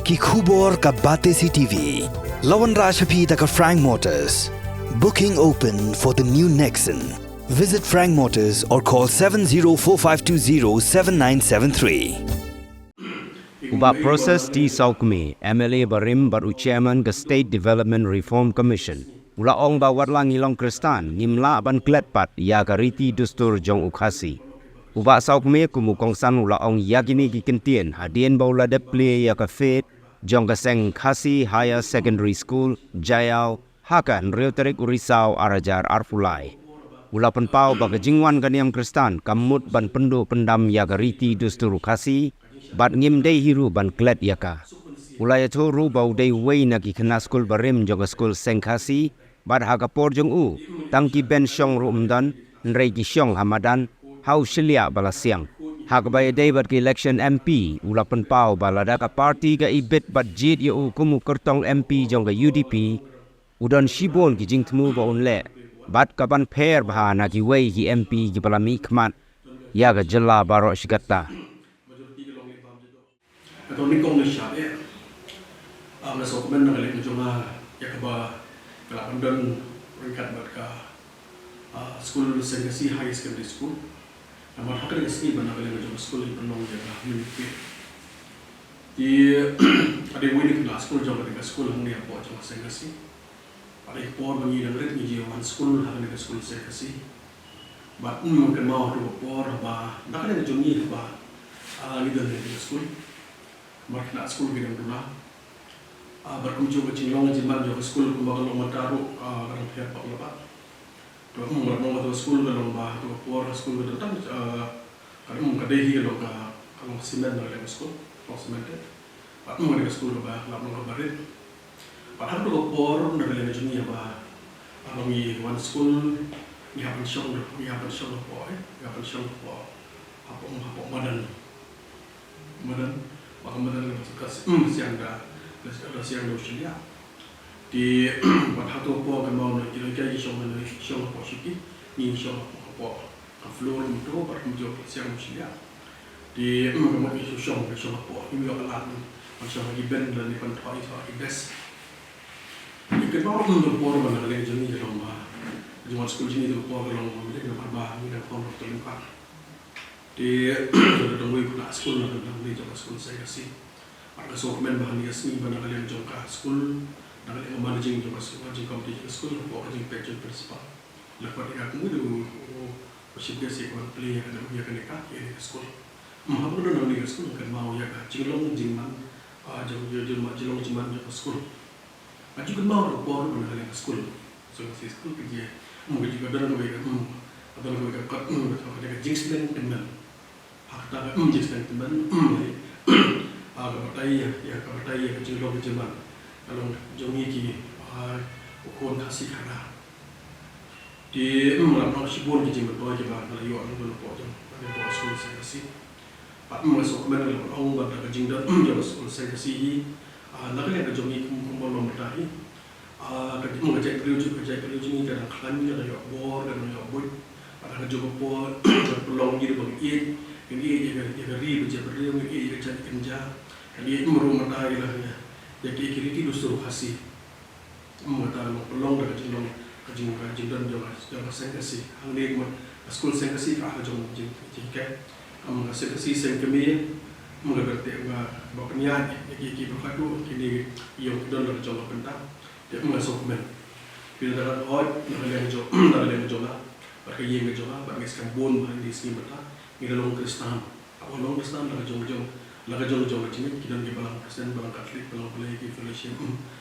Ki khubor ka bate CTV. Lawan Rashapi taka Frank Motors. Booking open for the new Nexon. Visit Frank Motors or call 7045207973. Uba proses di Saukmi, MLA Barim baru chairman ke State Development Reform Commission. Ula ong bawat langilong Kristan, ngimla ban kletpat ya kariti dustur jong ukasi. Uba Saukmi kumukongsan ula ong yagini gikentien hadien baula deple ya ka fit jong ka seng khasi higher secondary school Jayau hakan reuterik urisau arajar arfulai. Ula penpau baga jingwan kaniam Kristan kamut ban pendu pendam ya kariti dustur ukasi. Bat ngim day hiru ban klet yaka. Ulaya toru bau day way nagi kena skul barim jong skul sengkasi. Bat hagapor jong u. Tangki ben syong rumdan. Nrei ki syong hamadan. Hau shilia bala siang. Hagabaya day bat ki election MP. Ula penpau balada ka party ka ibit bat jid ya u kumu kertong MP jong ka UDP. Udan shibon ki jing temu ba unle. Bat kaban pair baha nagi way ki MP ki balami kmat. Ya ka jela barok shikata. Atau ni kong nisya ya, masuk men nak lagi cuma ya keba kelapan dan peringkat mereka school sengkasi high secondary school. Namun hak dengan sini mana lagi cuma school yang penuh jaga miliki. Di ada winning kelas school jauh dengan school yang ni apa cuma sengkasi. Ada por bagi dan red ni one school hak dengan school sengkasi. But mungkin mau tu por apa nak dengan cuma ni apa ni dan dengan school. Markna school bidang dula berkunjung ke Cinglong Jimban jo school kumbang long mataru karang pihak pak lepat to markna to school ke long bah to por school ke datang kadang kadehi lo ka kalong simen lo leng school long simen te pak mo ke school ba la long barit pak har to por na leng juni ba along i one school ni hapan syong po ni hapan syong po apa madan maka mereka bersuka siang dah siang Australia di pada tu apa kan mau nak jadi syong apa sih ni syong apa floor itu pada muncul siang Australia di mau itu syong apa ini juga lain macam lagi band dan di pantai itu lagi best ini kan mau untuk por mana lagi jadi lomba cuma sekolah sini itu por lomba mereka berbah ini dan por terlibat di dalam web nak sekolah dalam ni jangka sekolah saya kasih ada sokongan bahan dia seni pada kalian jangka sekolah dan kalian managing jangka sekolah jangka kompetisi sekolah buat jangka pageant principal lepas dia kamu itu masih dia sih kalau play yang ada dia kena kaki di sekolah apa pun dalam ni sekolah kan mau ya kan cilong jiman jangka cilong jiman jangka sekolah juga mau report pada kalian sekolah sekolah kerja mungkin juga dalam mereka atau mereka kat mereka jinx dan teman hakta jinx dan teman kabartai ya kecil lo kejaman kalau jongi ki ukon kasih kana di melakukan sibuk di jimat bawa jemaah kalau yo anu dulu pojong ada bawa sekolah saya kasih pak masuk kemana kalau orang pada kejing dan jauh sekolah saya kasih nak lihat jongi kumpul memberdahi kerja kerja ni kadang klan kadang yo bor kadang yo boy kadang juga bor berpeluang jadi bagi ini ya ri berjaya ini jadi kerja ini merumah dah lah ya jadi kiri dustur kasih mata pelong dah kajing dan jangan sengkasi hang ni sekolah sengkasi kah jong jingkai sengkasi sengkemi mengerti bapak niat jadi berfadu kini yang dan jong pentak dia masuk men bila dalam hot nak jong lah pakai yang jong lah pakai skambon di sini betul ni dalam Kristen apa long Kristen laga jong macam ni kita ni balang Kristen balang Katolik balang Malay Fellowship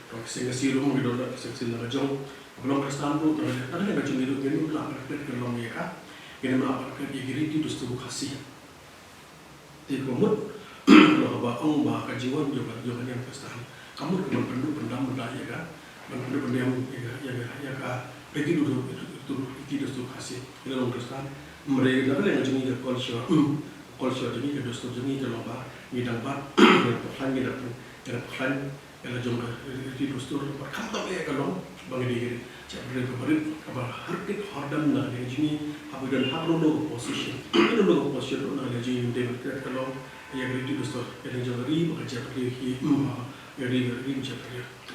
kalau sengkasi rumah kita dah sengkasi laga jong long Kristen tu ada laga jong itu ni lah pakai kalau mereka ini mana pakai diri itu tu kasih di komod kalau baong bah kajian juga yang Kristen kamu kena pendu pendam berdaya kan pendu pendam ya kan pergi dulu itu tu kasih ini long Kristen mereka dah yang jenis culture jenis kedua jenis dalam bah ngidang bah perlahan ela jom di dustur berkata kalau bagi diri jadi keberit kabar harket hardam na jadi habidan hablo position itu lo position na jadi Democrat kalau yang di dustur yang jadi bekerja pergi jadi jadi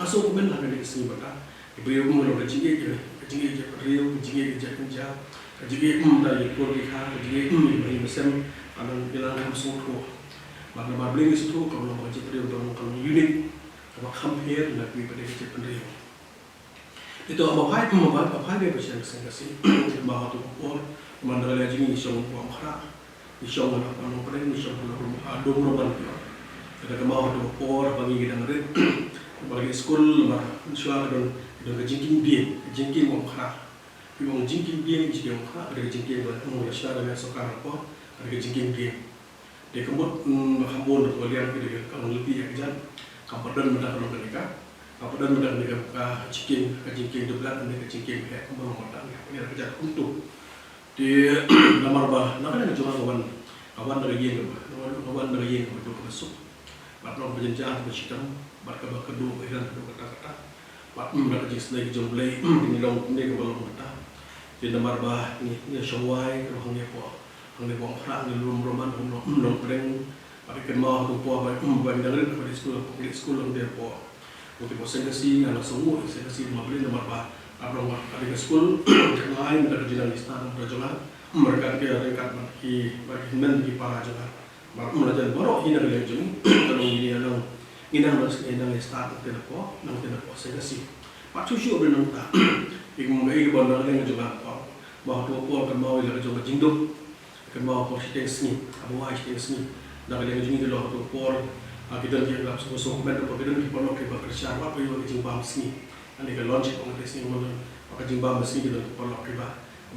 asal komen lah dari sini bata beliau mulai jadi kerja jadi dari keluarga jadi beri mesin anak bilang langsung tu mana beli itu kalau macam pergi kalau unit apa compare nak pergi pada kerja pendiri itu apa dia bersiap sengkasi bahawa tu pun mandala jadi isong buang khara isong apa nama pada isong rumah dua rumah dia ada kemau tu pun bagi kita ngeret bagi sekolah mah suara dan kejingking buang khara Yung jingking dia jadi buang khara ada kejingking buang suara yang sekarang apa ada kejingking dia dia kemudian hambun atau liang kita kalau lebih yang jalan kapadan mendak kalau mereka kapadan mendak mereka cikin debelat mereka cikin kayak kembang mendak ini ada kerja untuk di nomor bah nak ada cuma kawan dari yang betul masuk batang berjenjang bersitam berkebak kedua iran kedua kata bat mendak jadi sedai jomblay ini long ini kebal mendak di nomor bah ini syawai rohnya hang buang khara ni roman long breng pada kemau tu po bagi dengar pada sekolah dia po untuk sengkasi anak semua sengkasi mabli nomor ba abang ada ke sekolah lain ada jalan istana berjalan mereka dia dekat bagi men di para jalan baru belajar baru ini ada lagi kalau ini masih istana dia po nang dia po sengkasi pacu syu berenang tak ibu bandar yang jalan po bahawa tu po kemau yang jalan jingduk kemau po sini abu ai sini dah kali ini kita lakukan por kita dia dalam sebuah dokumen atau kita di pondok kita kerja apa yang kita jumpa sini anda kalau launch orang di sini mana maka jumpa sini kita pondok kita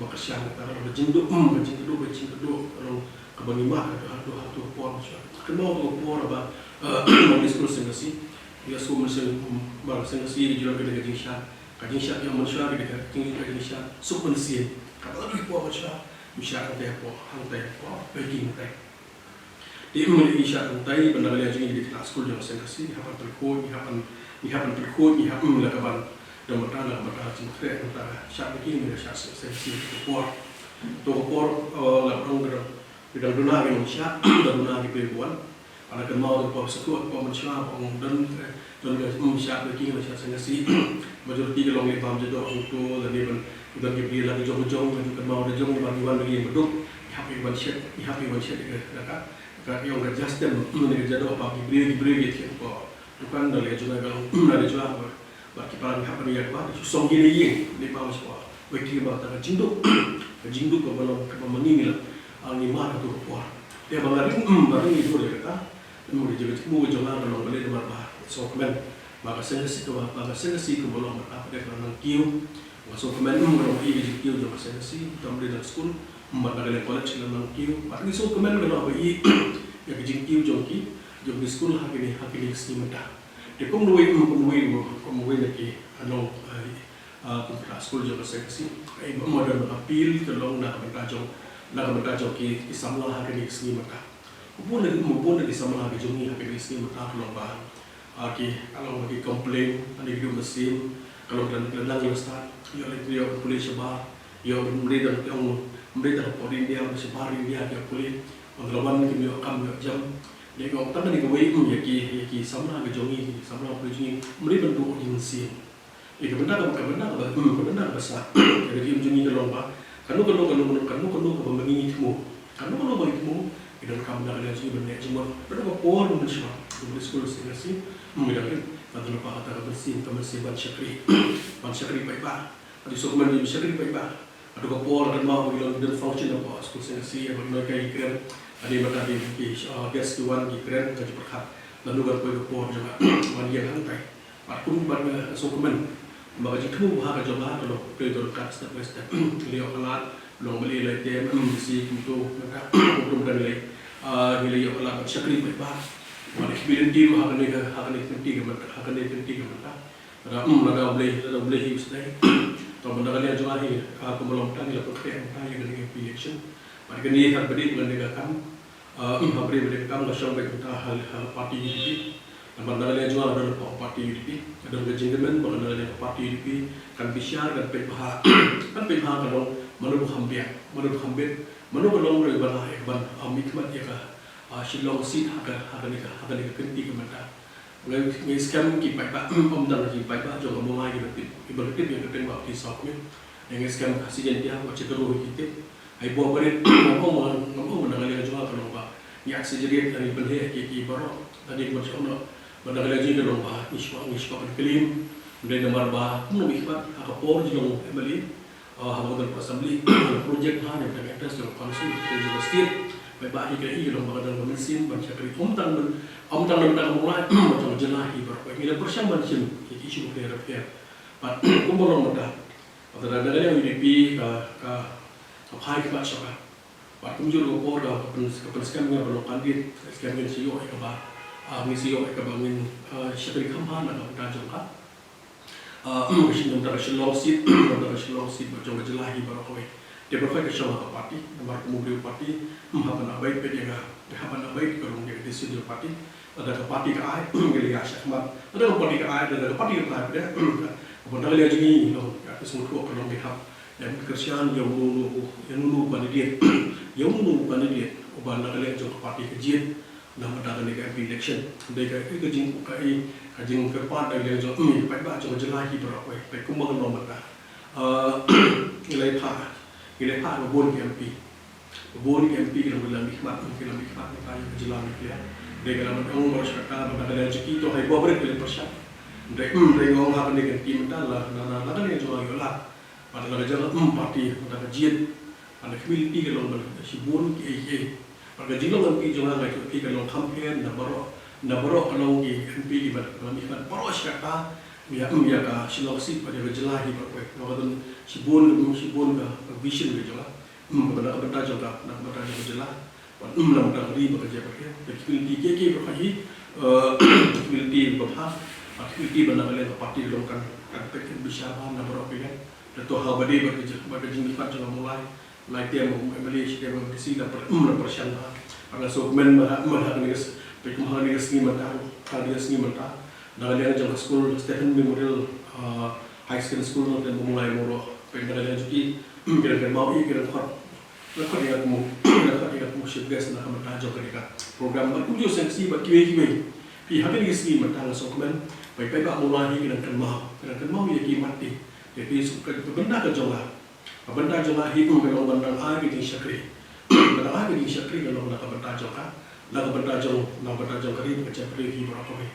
bekerja kita ada jinduk kalau kebani mak ada por kemau tu por apa mau diskusi sengasi dia semua mesti sengasi di jalan kita kajisha yang manusia kita kajisha submanusia kalau lagi por manusia masyarakat dia por hantai por baking teh di mulai isya antai benda yang jadi di kelas sekolah yang sengkasi hapan terkod lakaban dan bertanda cimkre antara syak begini dengan syak sengkasi por lapang bidang duna yang syak dan duna di perempuan ada kemau por sekut por manusia dan syak begini dengan syak sengkasi majoriti kalau ngepam jodoh untuk dan dia lagi jong-jong dan kemau jong bagi beduk happy one shot dekat yang kerjas dan kerja doa pagi beri gitu bukan dari juga kalau dari juga bagi para pihak yang apa susung gini di bawah sekolah bagi bahasa jinduk kalau menini lah lima atau kuah dia banggarin itu dia kata mau dijaga mau jangan kalau boleh dia marah sokomen bahasa sengsi ke belum apa dia kalau kiu sokomen kalau ini kiu jangan sengsi tambah dari sekolah membangun college dalam kiu tapi sokomen kalau apa yang kejingkiu jongki sekolah hakini sini mudah. Dia kemudian lagi sekolah juga seksi. Modern appeal tolong nak bertajong ki samlah hakini sini mudah. Mumpun lagi samlah hakini sini mudah tolong bah. Kalau lagi komplain, ada video mesin, kalau dan yang start, dia polis sebab, dia mereka polis dia sebarin dia polis. Lawan kita akan jam dia kau tak ada kawai yaki sama ke jongi sama apa jongi mereka bentuk insin itu benar besar jadi jongi ke lomba kanu pembangi itu kanu bagi itu kita kamu nak ada jongi benar cuma berapa por manusia di sekolah sih mungkin kata lupa kata bersih ban syakri baik ada sokongan di syakri baik ada por dan mau bilang dan function apa sekolah sih yang mereka ikut ada yang berada di gas tuan di keren jadi berkat lalu berpor juga manian hantai aku pada sokomen bagi itu bahasa jomlah kalau perlu kat step by step beliau kelar belum beli lagi dia mesti untuk mereka untuk dan nilai kalau syakri baik mana kibirin tim akan penting mereka ada beli histai atau benda kalian jual ini aku belum tahu bila pakai apa yang dengan election mereka ni kan beri mengenai kamu, beri mengenai kamu, macam mereka hal parti ini, Nampak dari jual ada parti UDP, ada gentleman, bahkan dari parti UDP kan bisyar dan pebah, kan pebah kalau menurut hambia, menurut kalau mereka bahaya, ban amikmat ya kah, Shillong seat harga ni kenti kemana. Ngai scam ki pebah, dan lagi pebah juga mulai ibaratnya yang ketemu di South yang scam kasih jantia, macam terus kita. Hai buat berit, ngomong menangani jual kalau apa, ni aksi jadi dari beli ki baru tadi macam pada lagi ke dong bah, nisbah berkelim, dari nomor bah, pun lebih cepat, agak por jong beli, hamil assembly, projek yang kita atas dalam konsum, kita juga setiap, baik IKI dong bah dalam mesin, baca kiri, tang mulai, macam jenahi berapa, ini bersama macam isu repair, kumpulan muda, pada ada UDP, hai ke macam apa, kumpulan por, kapan sekarang yang belum kandid, sekarang yang CEO apa. Misi yang mereka bangun syarikat kampan atau tajamkah, mungkin antara Shillong seat macam jelahi barakoi. Dia berfakir Shillong parti, nomor kemudian parti, hapan abai pediaga, hapan abai kalau dia decision parti, ada ke parti ke ai, gili asyakmat, ada ke parti ke ai, ada ke parti ke ai, dia, kemudian dia jadi ni, itu semua kalau mereka dan kerjaan yang nulu kandidat, ubah nak lihat jauh parti kejian. Nama dah ni kan election, mereka kerjing kepat dari yang jauh baik jauh jelahi berapa, baik kumbang nomor dah. Nilai pa bon MP kita bilang hikmat ni kaya jelas ni dia. Mereka dalam orang masyarakat pada rezeki tu hai buat berit pilih persiap. Mereka orang akan dengan tim dah lah, nak yang jual yola. Pada kerja parti, pada kajian, pada community kalau si bon Pada jika MP jangan lagi MP kalau campaign na baru kalau MP di mana kami kan baru sekata biar ka sinopsis pada jelahi berapa kalau sibun ka vision ke jelah pada benda juga nak benda jelah nak benda ri bekerja pakai community ke berkai community berapa community benda lain parti dalam kan bicara na baru kan itu hal badi bekerja pada jingkat jangan mulai dia Malaysia dia mengisi dapat persyaratan. Karena sokongan mahal nias, pekumah nias ni mentah, nias ni mentah. Dalam dia jangan sekolah Stephen Memorial High School dan memulai murah. Pengen jadi kira-kira mau kira lepas dia kamu syurgas nak mentah jauh kerja program baru juga sengsi bagi pihak ni sini mentah sokongan baik mulai kira-kira mau dia mati. Jadi benda kejolah. Benda jemaah hidup kalau benda air di syakri, benda air di syakri kalau nak benda jemaah, nak benda kari macam pergi berapa ni?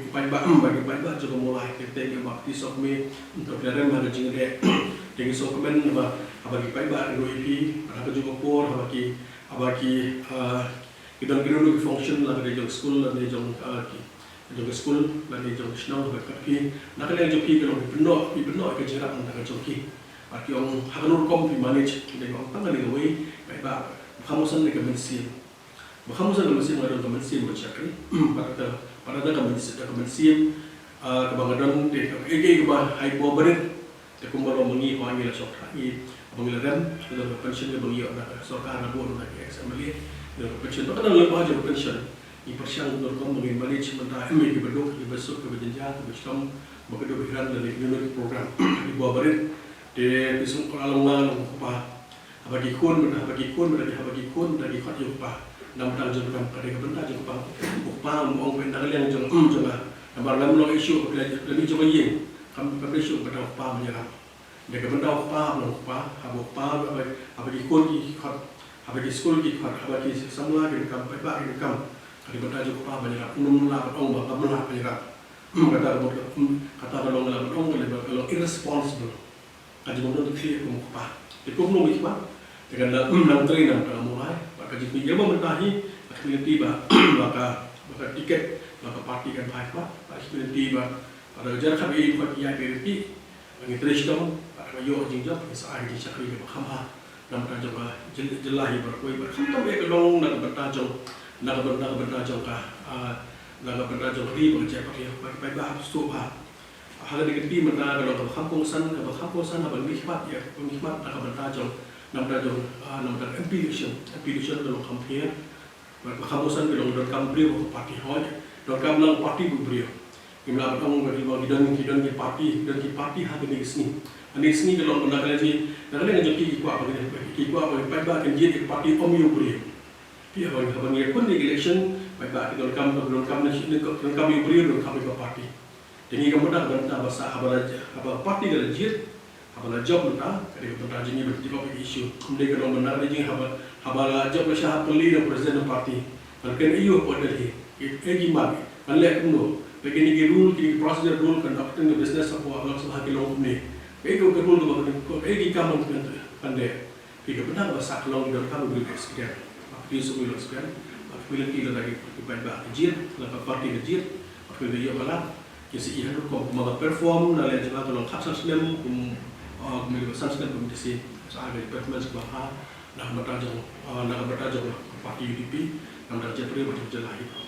Bagi baik juga mulai kita yang bakti sokme untuk dalam ada jingde, dengan sokmen bagi baik ROIP, ada juga por bagi kita kira function lah dari jong school dan dari jong school dan dari jong senang bagi nak ada joki kalau penuh kejaran nak joki. Bagi orang harus kom manage dengan orang tangga dengan way baik kamu sana dengan mesin ada dengan mesin bercakap pada dengan mesin kebangadan kebah hai buah berit kumbaran mengi panggil sok lagi panggil dan sudah pensiun ke bagi orang sorkar nak buat lagi assembly pensiun tak ada lepas aja pensiun ini persiang untuk kom mengi manage mentah ini berduk besok ke berjenjang ke besok bekerja berhiran dari unit program di buah berit dia besok kalau orang apa bagi kun dari kot apa nama tang jengkam pada kebentar jengkam apa orang pendar yang jengkam nama nama isu lebih coba ye kami isu pada apa menyerap dia kebentar apa bagi kun di kot bagi sekolah di kot bagi semua di kam di kam kali bentar jengkam menyerap lah orang bapak menyerap kata kalau kalau irresponsible kaji menurut clear kumpa. Itu belum ikhwan. Dengan dalam train dalam mulai. Maka jika dia mementahi, akhirnya tiba. Maka tiket, maka parti kan baik pak. Akhirnya tiba. Pada jarak kami buat IIPRT, bagi tradisional, pada yo jingjap, saat ini syakri ke makhamah. Nama tajam jelahi berkoi berkhamtam ek long nak bertajam kah. Nak bertajam ri berjaya pakai baik bah suha. Hal ini kita mentah kalau kampung sana abang mikmat ya, mikmat nak bertajam, nama impilation kalau kampung sana kalau kampung parti hoi, dan kamu parti berbeliau. Gimana orang bagi dan parti hati ni sini. Ani sini kalau nak lagi, nak lagi jadi ikut apa baik kan jadi parti Omio beliau. Dia bagi pun di election baik kalau kamu beliau kamu ke parti. Jadi kamu dah bahasa apa parti kalau jadi apa job kita, kalau kita jadi bertiga isu. Kemudian kalau benar lagi apa job macam pelih presiden parti. Kalau kan iyo pada lagi, gimana? Kalau kamu begini rule, procedure rule kan apa tu business apa orang sebab kelong ni. Ego rule tu bahagian kamu pandai. Jika benar bahasa kelong dan kamu beri sekian. Apa semua sekian. Apa kita lagi baik jir, lepas parti jir. Apa dia kalah. Jadi ia tu kau malah perform, nalar jangan tolong kapsal sedem, milik sangat kompetisi. Saya performance bahasa nak bertajam parti UDP, nak bertajam macam jelah itu.